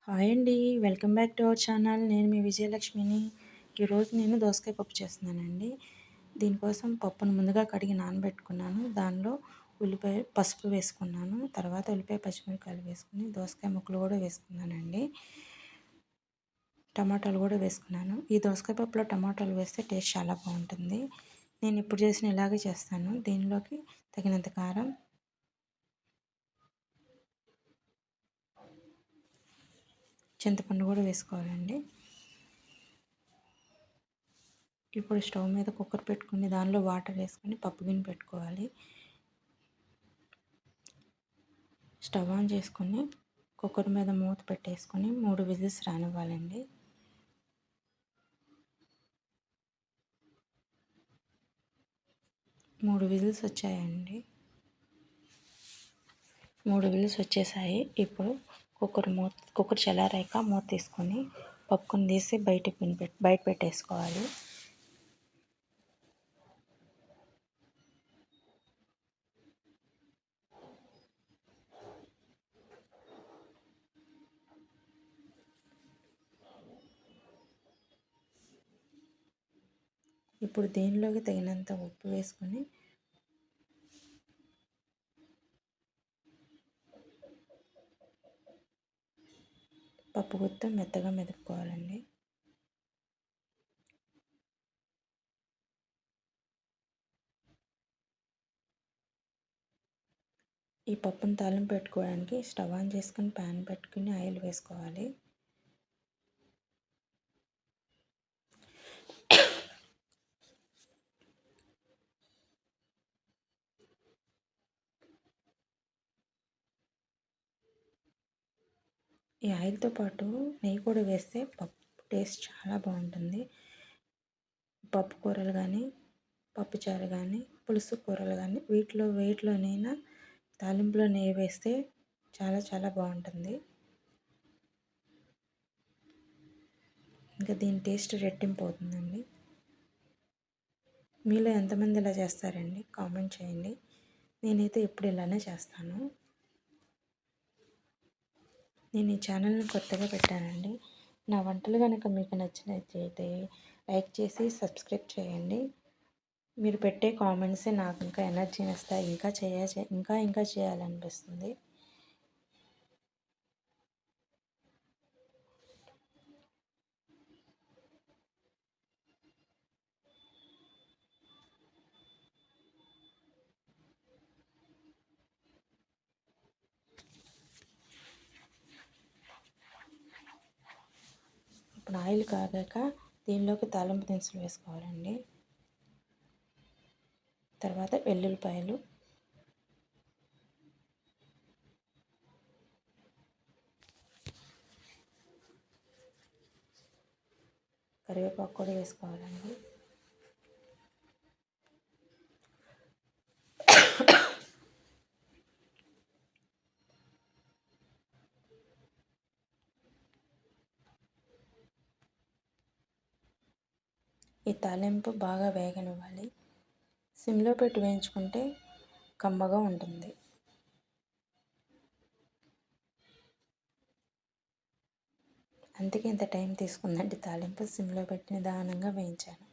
Hi అండి. Welcome back to our channel. నేను మీ విజయలక్ష్మిని. ఈరోజు నేను దోసకాయ పప్పు చేస్తున్నానండి. దీనికోసం పప్పును ముందుగా కడిగి నానబెట్టుకున్నాను. దానిలో ఉల్లిపాయ, పసుపు వేసుకున్నాను. తర్వాత ఉల్లిపాయ, పచ్చిమిరపకాయలు వేసుకుని దోసకాయ ముక్కలు కూడా వేసుకున్నానండి. టమాటాలు కూడా వేసుకున్నాను. ఈ దోసకాయ పప్పులో టమాటాలు వేస్తే టేస్ట్ చాలా బాగుంటుంది. నేను ఇప్పుడు చేసిన ఇలాగే చేస్తాను. దీనిలోకి తగినంత కారం, చింతపండు కూడా వేసుకోవాలండి. ఇప్పుడు స్టవ్ మీద కుక్కర్ పెట్టుకుని దానిలో వాటర్ వేసుకొని పప్పు గిన్నె పెట్టుకోవాలి. స్టవ్ ఆన్ చేసుకొని కుక్కర్ మీద మూత పెట్టేసుకొని 3 విజిల్స్ రానివ్వాలండి. మూడు విజిల్స్ వచ్చాయండి. 3 విజిల్స్ వచ్చేసాయి. ఇప్పుడు కుక్కర్ చల్లారాక మూత తీసుకొని పప్పుని తీసి బయట పెట్టేసుకోవాలి. ఇప్పుడు దీనిలోకి తగినంత ఉప్పు వేసుకొని పప్పు గుత్త మెత్తగా మెదుపుకోవాలండి. ఈ పప్పును తాలింపు పెట్టుకోవడానికి స్టవ్ ఆన్ చేసుకొని ప్యాన్ పెట్టుకుని ఆయిల్ వేసుకోవాలి. ఈ ఆయిల్తో పాటు నెయ్యి కూడా వేస్తే పప్పు టేస్ట్ చాలా బాగుంటుంది. పప్పు కూరలు కానీ, పప్పుచారు కానీ, పులుసు కూరలు కానీ వేటిలోనైనా తాలింపులో నెయ్యి వేస్తే చాలా చాలా బాగుంటుంది. ఇంకా దీని టేస్ట్ రెట్టింపు అవుతుందండి. మీలో ఎంతమంది ఇలా చేస్తారండి? కామెంట్ చేయండి. నేనైతే ఎప్పుడు ఇలానే చేస్తాను. నేను ఈ ఛానల్ని కొత్తగా పెట్టానండి. నా వంటలు కనుక మీకు నచ్చినట్లయితే లైక్ చేసి సబ్స్క్రైబ్ చేయండి. మీరు పెట్టే కామెంట్సే నాకు ఇంకా ఎనర్జీని ఇస్తాయి. ఇంకా చేయాలనిపిస్తుంది. ఇప్పుడు ఆయిల్ కాగాక దీనిలోకి తాలింపు దినుసులు వేసుకోవాలండి. తర్వాత వెల్లుల్లిపాయలు, కరివేపాకు కూడా వేసుకోవాలండి. ఈ తాలింపు బాగా వేగనివ్వాలి. సిమ్లో పెట్టి వేయించుకుంటే కమ్మగా ఉంటుంది. అందుకే ఇంత టైం తీసుకుందండి. తాలింపు సిమ్లో పెట్టి నిదానంగా వేయించాను.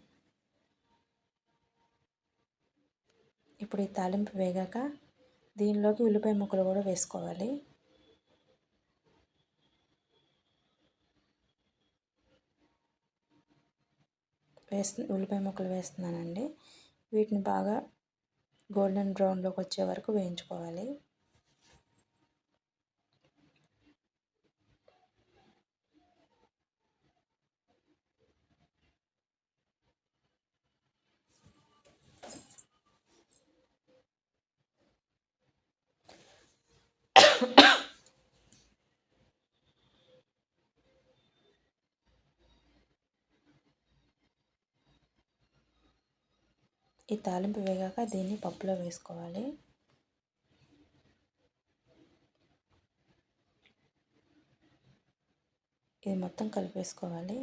ఇప్పుడు ఈ తాలింపు వేగాక దీనిలోకి ఉల్లిపాయ ముక్కలు కూడా వేసుకోవాలి. ఉల్లిపాయ ముక్కలు వేస్తున్నానండి. వీటిని బాగా గోల్డెన్ బ్రౌన్లోకి వచ్చే వరకు వేయించుకోవాలి. ఈ తాలింపు వేగాక దీన్ని పప్పులో వేసుకోవాలి. ఇది మొత్తం కలిపేసుకోవాలి.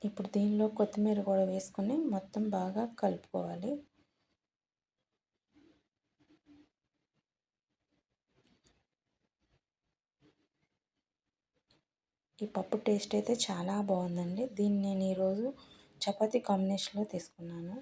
ఇప్పుడు దీనిలో కొత్తిమీర కూడా వేసుకొని మొత్తం బాగా కలుపుకోవాలి. ఈ పప్పు టేస్ట్ అయితే చాలా బాగుందండి. దీన్ని నేను ఈరోజు చపాతీ కాంబినేషన్లో తీసుకున్నాను.